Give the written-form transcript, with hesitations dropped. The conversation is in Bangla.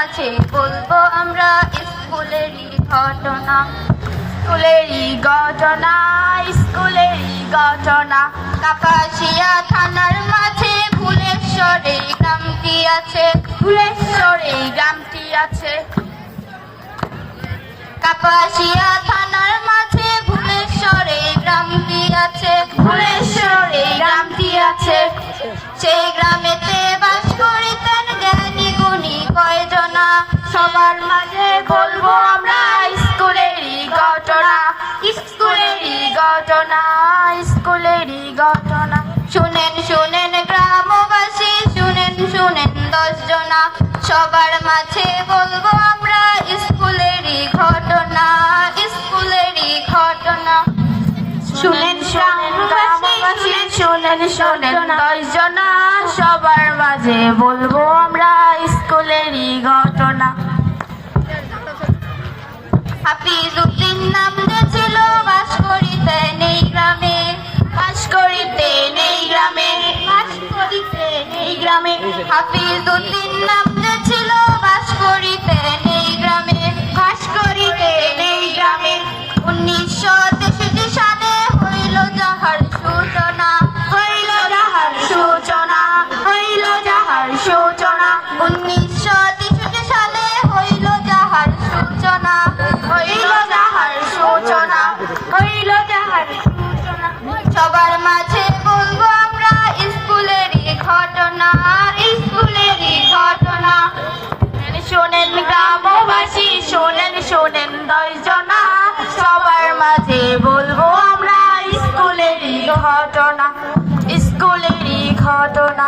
মাঝে বলবো আমরা স্কুলেরই ঘটনা। স্কুলেরই ঘটনা, স্কুলেরই ঘটনা। কাপাসিয়া থানার মাঝে ভুলেশ্বরে গ্রামটি আছে, ভুলেশ্বরে গ্রামটি আছে। কাপাসিয়া থানার মাঝে ভুলেশ্বরে গ্রামটি আছে, ভুলেশ্বরে গ্রামটি আছে। সেই গ্রামেতে বাস করিতেন জ্ঞানী গুণী কয়জনা। সবার মাঝে বলবো আমরা স্কুলেরই ঘটনা, স্কুলেরই ঘটনা, স্কুলেরই ঘটনা। শুনেন শুনেন গ্রামবাসী, শুনেন শুনেন 10 জনা। সবার মাঝে বলবো আমরা স্কুলেরই ঘটনা, স্কুলেরই ঘটনা। শুনেন গ্রামবাসী, শুনেন শুনেন 10 জনা। সবার মাঝে বলবো আমরা স্কুলেরই ঘটনা। হাফিজউদ্দিন নাম যে ছিল, বাস করিতেন এই গ্রামে, বাস করিতেন এই গ্রামে, বাস করিতেন এই গ্রামে। হাফিজউদ্দিন নাম যে ছিল, বাস করিতেন এই গ্রামে, বাস করিতেন এই গ্রামে। 1963 সালে হইল যাহার সূচনা, হইল যাহার সূচনা, হইল যাহার সূচনা। 1963 সালে হইল যাহার সূচনা, হইল যাহার সূচনা, হইল যাহার সূচনা। সবার মাঝে বলবো আমরা স্কুলেরই ঘটনা, স্কুলেরই ঘটনা। শোনেন গ্রামবাসী, শোনেন শোনেন 10 জনা। সবার মাঝে বলবো আমরা স্কুলেরই ঘটনা, স্কুলেরই ঘটনা।